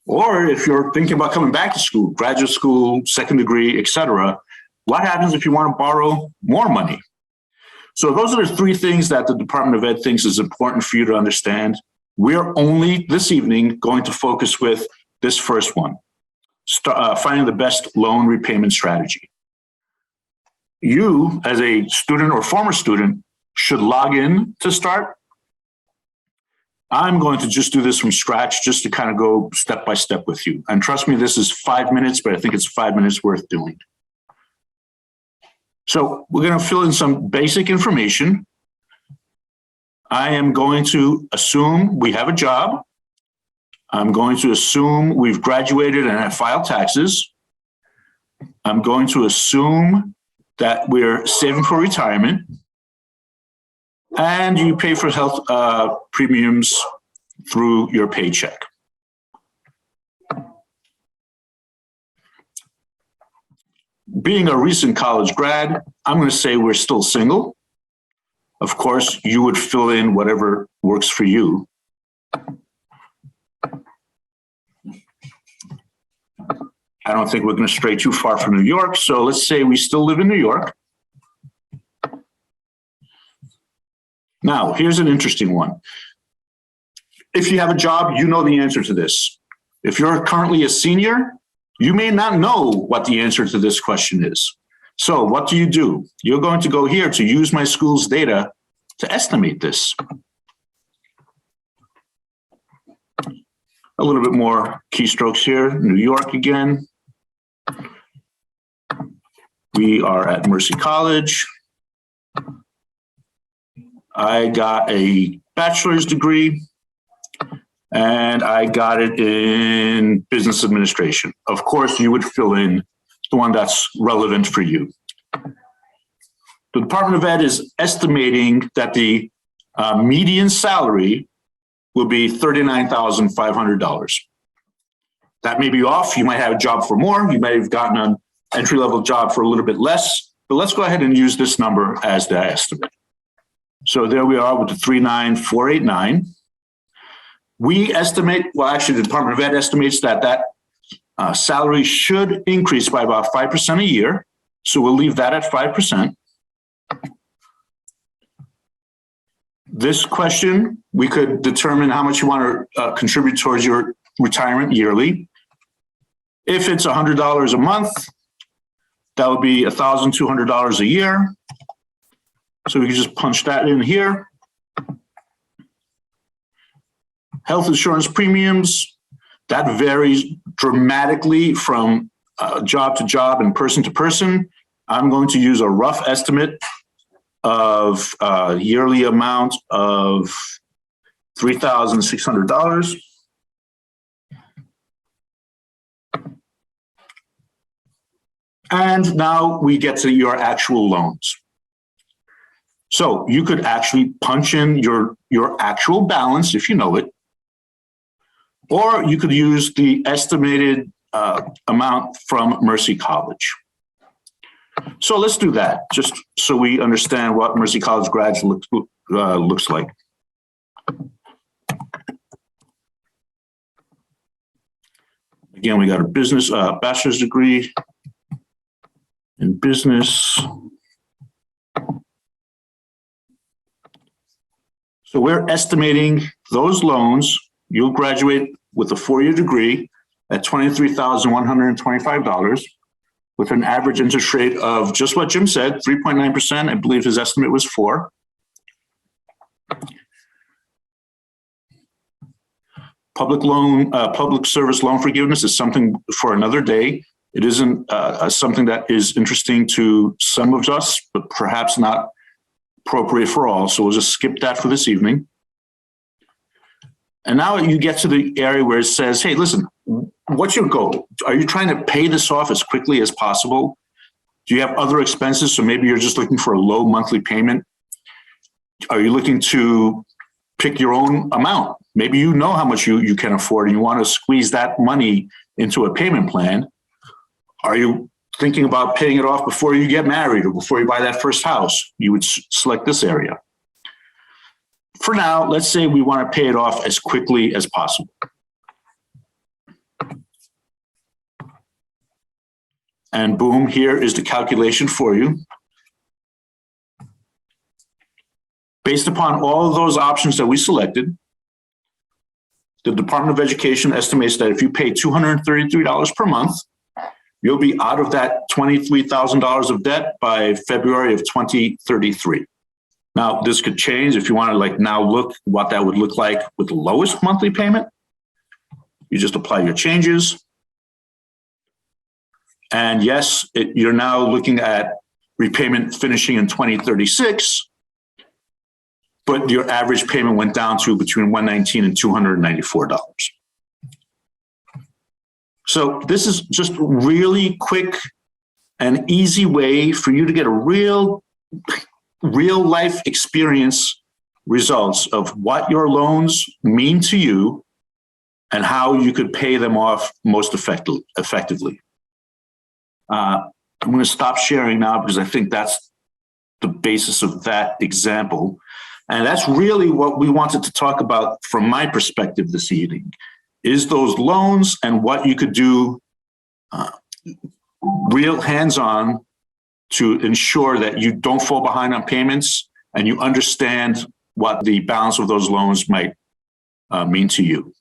or if you're thinking about coming back to school, graduate school, second degree, etc., what happens if you want to borrow more money? So those are the three things that the Department of Ed thinks is important for you to understand. We're only this evening going to focus with this first one, finding the best loan repayment strategy. You, as a student or former student, should log in to start. I'm going to just do this from scratch just to kind of go step by step with you. And trust me, this is 5 minutes, but I think it's 5 minutes worth doing. So we're going to fill in some basic information. I am going to assume we have a job. I'm going to assume we've graduated and have filed taxes. I'm going to assume that we're saving for retirement. And you pay for health premiums through your paycheck. Being a recent college grad, I'm going to say we're still single. Of course, you would fill in whatever works for you. I don't think we're going to stray too far from New York. So let's say we still live in New York. Now, here's an interesting one. If you have a job, you know the answer to this. If you're currently a senior, you may not know what the answer to this question is. So what do? You're going to go here to use my school's data to estimate this. A little bit more keystrokes here. New York again. We are at Mercy College. I got a bachelor's degree and I got it in business administration. Of course, you would fill in the one that's relevant for you. The Department of Ed is estimating that the median salary will be $39,500. That may be off. You might have a job for more. You may have gotten an entry-level job for a little bit less, but let's go ahead and use this number as the estimate. So there we are with the 39,489. We estimate, well, actually the Department of Ed estimates that salary should increase by about 5% a year. So we'll leave that at 5%. This question, we could determine how much you want to contribute towards your retirement yearly. If it's $100 a month, that would be $1,200 a year. So we can just punch that in here. Health insurance premiums, that varies dramatically from job to job and person to person. I'm going to use a rough estimate of yearly amount of $3,600. And now we get to your actual loans. So you could actually punch in your actual balance if you know it, or you could use the estimated amount from Mercy College. So let's do that, just so we understand what Mercy College grads looks like. Again, we got a business bachelor's degree in business. So we're estimating those loans. You'll graduate with a 4-year degree at $23,125 with an average interest rate of just what Jim said, 3.9%. I believe his estimate was 4%. Public service loan forgiveness is something for another day. It isn't something that is interesting to some of us, but perhaps not appropriate for all. So we'll just skip that for this evening. And now you get to the area where it says, hey, listen, what's your goal? Are you trying to pay this off as quickly as possible? Do you have other expenses? So maybe you're just looking for a low monthly payment. Are you looking to pick your own amount? Maybe you know how much you can afford and you want to squeeze that money into a payment plan. Are you thinking about paying it off before you get married or before you buy that first house? You would select this area. For now, let's say we want to pay it off as quickly as possible. And boom, here is the calculation for you. Based upon all of those options that we selected, the Department of Education estimates that if you pay $233 per month, you'll be out of that $23,000 of debt by February of 2033. Now, this could change if you want to now look what that would look like with the lowest monthly payment. You just apply your changes. And yes, you're now looking at repayment finishing in 2036, but your average payment went down to between $119 and $294. So this is just really quick and easy way for you to get a real life experience results of what your loans mean to you and how you could pay them off most effectively. I'm going to stop sharing now because I think that's the basis of that example. And that's really what we wanted to talk about from my perspective this evening, is those loans and what you could do real hands-on to ensure that you don't fall behind on payments and you understand what the balance of those loans might mean to you.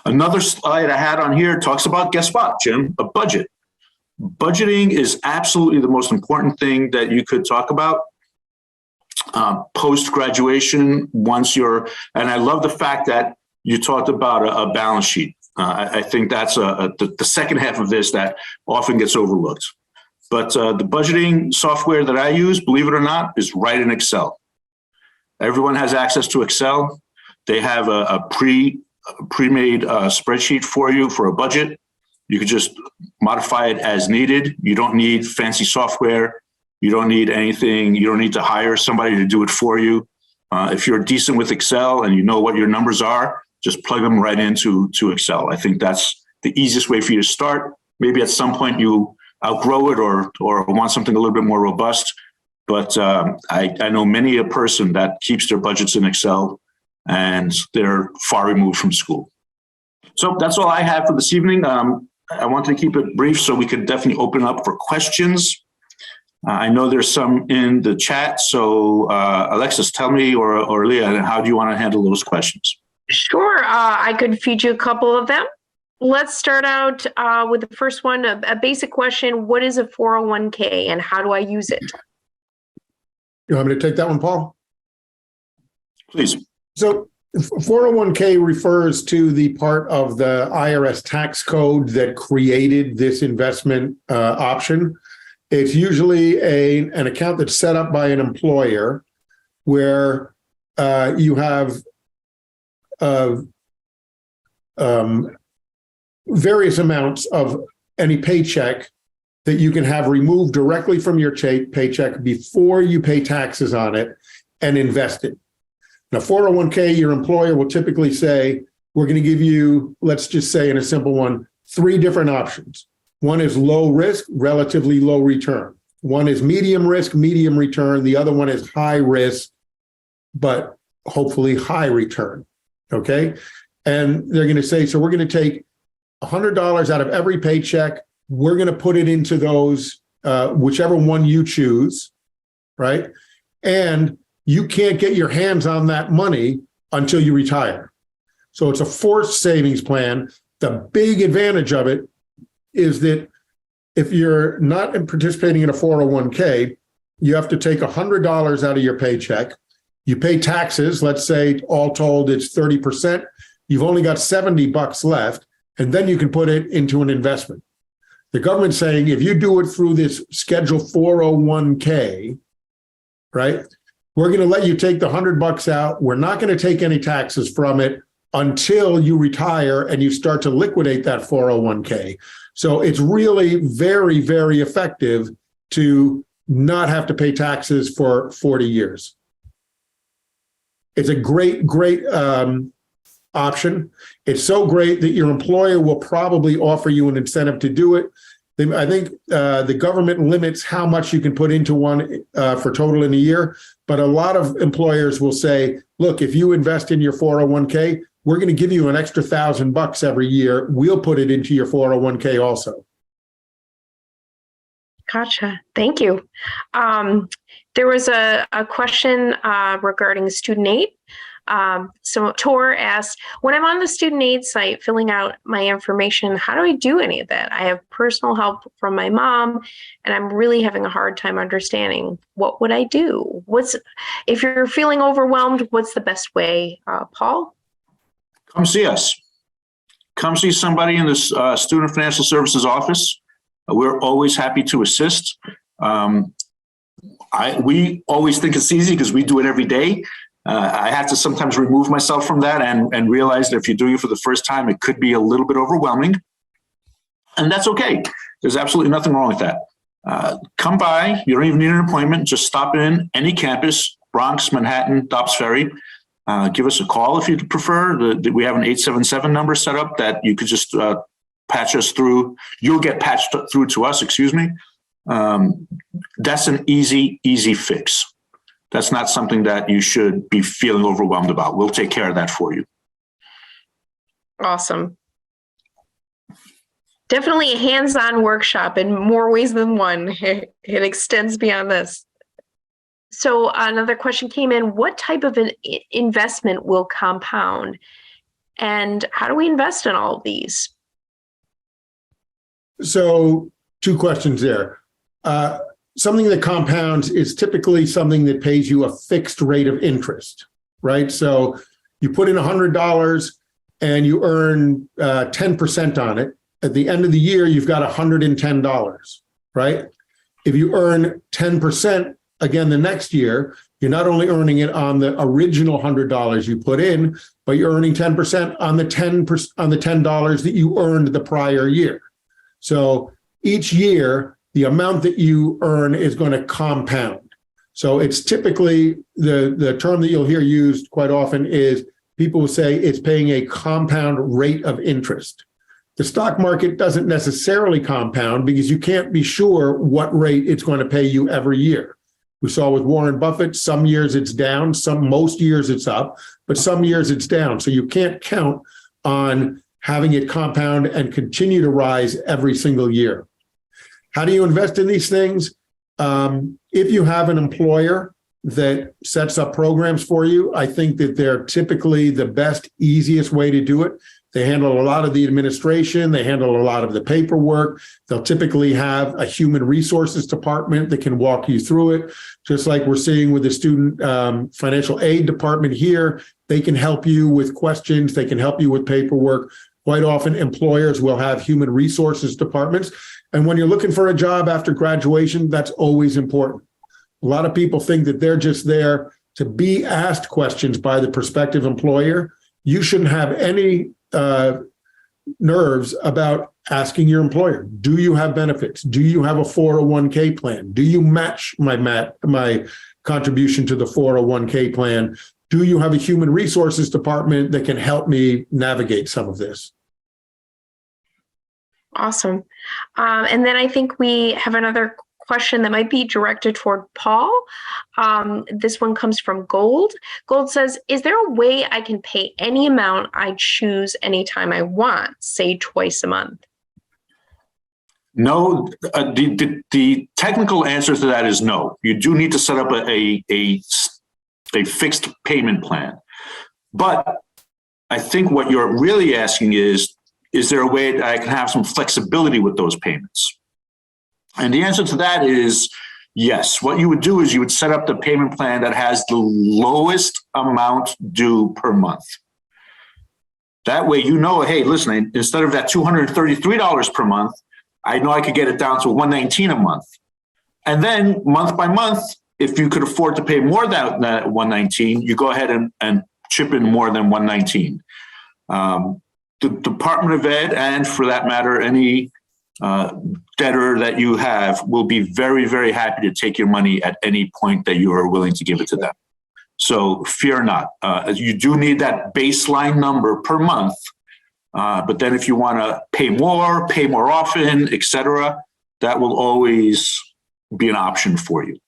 Another slide I had on here talks about, guess what, Jim? A budget. Budgeting is absolutely the most important thing that you could talk about post-graduation once you're, and I love the fact that you talked about a balance sheet. I think that's the second half of this that often gets overlooked. But the budgeting software that I use, believe it or not, is right in Excel. Everyone has access to Excel. They have a pre-made spreadsheet for you for a budget. You could just modify it as needed. You don't need fancy software. You don't need anything. You don't need to hire somebody to do it for you. If you're decent with Excel and you know what your numbers are, just plug them right into Excel. I think that's the easiest way for you to start. Maybe at some point you outgrow it or want something a little bit more robust. But I know many a person that keeps their budgets in Excel and they're far removed from school. So that's all I have for this evening. I wanted to keep it brief so we could definitely open up for questions. I know there's some in the chat. So Alexis, tell me, or Leah, how do you want to handle those questions? Sure. I could feed you a couple of them. Let's start out with the first one, a basic question. What is a 401k and how do I use it? You want me to take that one, Paul? Please. So 401k refers to the part of the IRS tax code that created this investment option. It's usually an account that's set up by an employer where you have various amounts of any paycheck that you can have removed directly from your paycheck before you pay taxes on it and invest it. Now, 401k, your employer will typically say, we're going to give you, let's just say in a simple one, 3 different options. One is low risk, relatively low return. One is medium risk, medium return. The other one is high risk, but hopefully high return. Okay. And they're going to say, so we're going to take $100 out of every paycheck. We're going to put it into those, whichever one you choose. Right. And you can't get your hands on that money until you retire. So it's a forced savings plan. The big advantage of it is that if you're not participating in a 401k, you have to take $100 out of your paycheck. You pay taxes, let's say all told it's 30%. You've only got $70 left, and then you can put it into an investment. The government's saying if you do it through this Schedule 401k, right, we're going to let you take the $100 out. We're not going to take any taxes from it until you retire and you start to liquidate that 401k. So it's really very, very effective to not have to pay taxes for 40 years. It's a great, great option. It's so great that your employer will probably offer you an incentive to do it. I think the government limits how much you can put into one for total in a year, but a lot of employers will say, look, if you invest in your 401k, we're going to give you an extra $1,000 every year. We'll put it into your 401k also. Gotcha. Thank you. There was a question regarding student aid. So Tor asked, when I'm on the student aid site filling out my information, how do I do any of that? I have personal help from my mom, and I'm really having a hard time understanding. What would I do? If you're feeling overwhelmed, what's the best way, Paul? Come see us. Come see somebody in the Student Financial Services office. We're always happy to assist. We always think it's easy because we do it every day. I have to sometimes remove myself from that and realize that if you're doing it for the first time, it could be a little bit overwhelming. And that's okay. There's absolutely nothing wrong with that. Come by. You don't even need an appointment. Just stop in any campus, Bronx, Manhattan, Dobbs Ferry. Give us a call if you'd prefer. We have an 877 number set up that you could just patch us through. You'll get patched through to us, excuse me. That's an easy fix. That's not something that you should be feeling overwhelmed about. We'll take care of that for you. Awesome. Definitely a hands-on workshop in more ways than one. It extends beyond this. So another question came in, what type of an investment will compound? And how do we invest in all of these? So 2 questions there. Something that compounds is typically something that pays you a fixed rate of interest, right? So you put in $100 and you earn 10% on it. At the end of the year, you've got $110, right? If you earn 10% again the next year, you're not only earning it on the original $100 you put in, but you're earning 10% on the $10 that you earned the prior year. So each year, the amount that you earn is going to compound. So it's typically the term that you'll hear used quite often is people will say it's paying a compound rate of interest. The stock market doesn't necessarily compound because you can't be sure what rate it's going to pay you every year. We saw with Warren Buffett, some years it's down, most years it's up, but some years it's down. So you can't count on having it compound and continue to rise every single year. How do you invest in these things? If you have an employer that sets up programs for you, I think that they're typically the best, easiest way to do it. They handle a lot of the administration. They handle a lot of the paperwork. They'll typically have a human resources department that can walk you through it. Just like we're seeing with the student financial aid department here, they can help you with questions. They can help you with paperwork. Quite often, employers will have human resources departments. And when you're looking for a job after graduation, that's always important. A lot of people think that they're just there to be asked questions by the prospective employer. You shouldn't have any nerves about asking your employer, do you have benefits? Do you have a 401k plan? Do you match my contribution to the 401k plan? Do you have a human resources department that can help me navigate some of this? Awesome. And then I think we have another question that might be directed toward Paul. This one comes from Gold. Gold says, is there a way I can pay any amount I choose anytime I want, say twice a month? No, the technical answer to that is no. You do need to set up a fixed payment plan. But I think what you're really asking is there a way that I can have some flexibility with those payments? And the answer to that is yes. What you would do is you would set up the payment plan that has the lowest amount due per month. That way, you know, hey, listen, instead of that $233 per month, I know I could get it down to $119 a month. And then month by month, if you could afford to pay more than that $119, you go ahead and chip in more than $119. The Department of Ed, and for that matter, any debtor that you have, will be very, very happy to take your money at any point that you are willing to give it to them. So fear not. You do need that baseline number per month. But then if you want to pay more often, et cetera, that will always be an option for you.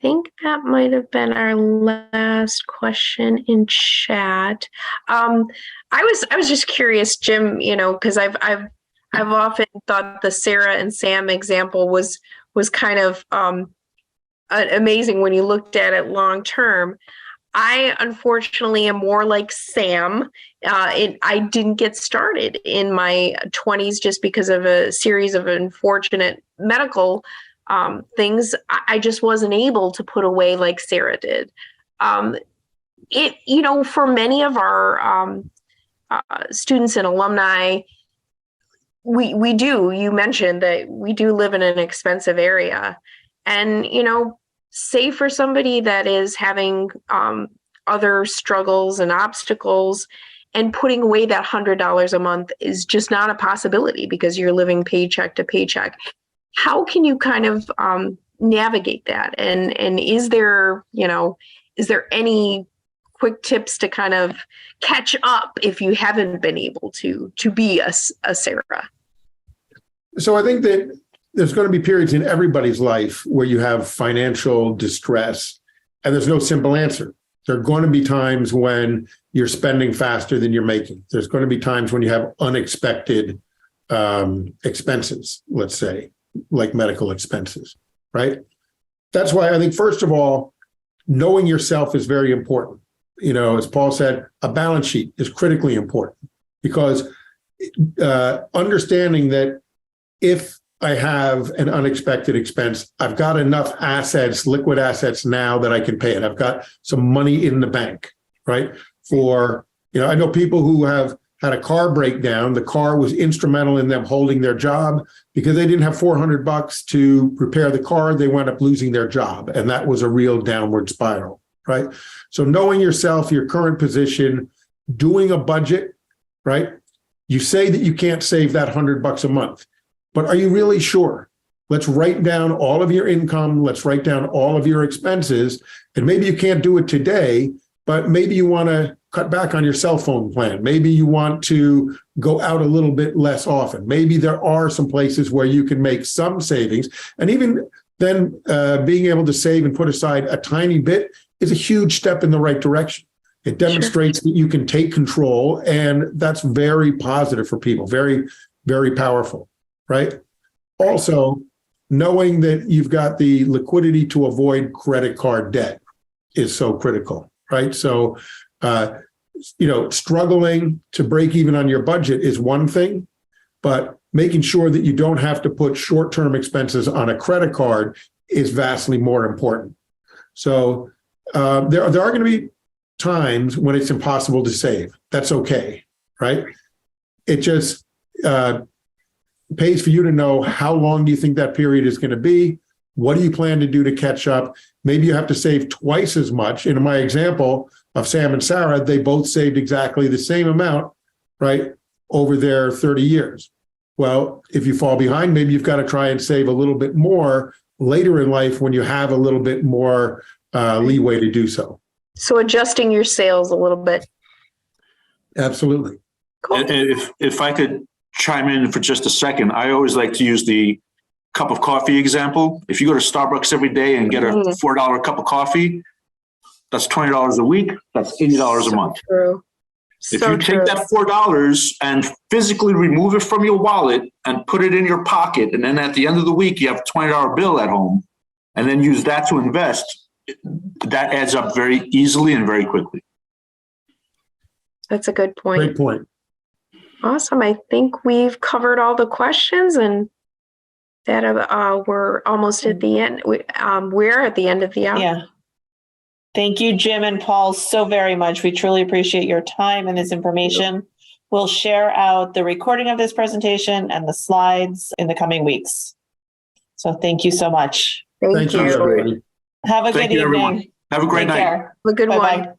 think that might have been our last question in chat. I was just curious, Jim, because I've often thought the Sarah and Sam example was kind of amazing when you looked at it long term. I unfortunately am more like Sam. I didn't get started in my 20s just because of a series of unfortunate medical things. I just wasn't able to put away like Sarah did. For many of our students and alumni, we do. You mentioned that we do live in an expensive area, and say for somebody that is having other struggles and obstacles, and putting away that $100 a month is just not a possibility because you're living paycheck to paycheck. How can you kind of navigate that? And is there any quick tips to kind of catch up if you haven't been able to be a Sarah? So I think that there's going to be periods in everybody's life where you have financial distress, and there's no simple answer. There are going to be times when you're spending faster than you're making. There's going to be times when you have unexpected expenses, let's say, like medical expenses, right? That's why I think, first of all, knowing yourself is very important. As Paul said, a balance sheet is critically important, because understanding that if I have an unexpected expense, I've got enough assets, liquid assets now that I can pay it. I've got some money in the bank, right? I know people who have had a car breakdown. The car was instrumental in them holding their job because they didn't have $400 to repair the car. They wound up losing their job. And that was a real downward spiral, right? So knowing yourself, your current position, doing a budget, right? You say that you can't save that $100 a month, but are you really sure? Let's write down all of your income. Let's write down all of your expenses. And maybe you can't do it today, but maybe you want to cut back on your cell phone plan. Maybe you want to go out a little bit less often. Maybe there are some places where you can make some savings. And even then, being able to save and put aside a tiny bit is a huge step in the right direction. It demonstrates that you can take control, and that's very positive for people, very, very powerful, right? Also, knowing that you've got the liquidity to avoid credit card debt is so critical, right? So, struggling to break even on your budget is one thing, but making sure that you don't have to put short-term expenses on a credit card is vastly more important. So there are going to be times when it's impossible to save. That's okay, right? It just pays for you to know how long do you think that period is going to be? What do you plan to do to catch up? Maybe you have to save twice as much. In my example of Sam and Sarah, they both saved exactly the same amount, right, over their 30 years. Well, if you fall behind, maybe you've got to try and save a little bit more later in life when you have a little bit more leeway to do so. So adjusting your sails a little bit. Absolutely. Cool. And if I could chime in for just a second, I always like to use the cup of coffee example. If you go to Starbucks every day and get a $4 cup of coffee, that's $20 a week. That's $80 a month. True. If you take that $4 and physically remove it from your wallet and put it in your pocket, and then at the end of the week, you have a $20 bill at home, and then use that to invest, that adds up very easily and very quickly. That's a good point. Great point. Awesome. I think we've covered all the questions, and that we're almost at the end. We're at the end of the hour. Yeah. Thank you, Jim and Paul, so very much. We truly appreciate your time and this information. We'll share out the recording of this presentation and the slides in the coming weeks. So thank you so much. Thank you. Everybody. Have a good evening. Everyone. Have a great night. Have a good one. Bye-bye.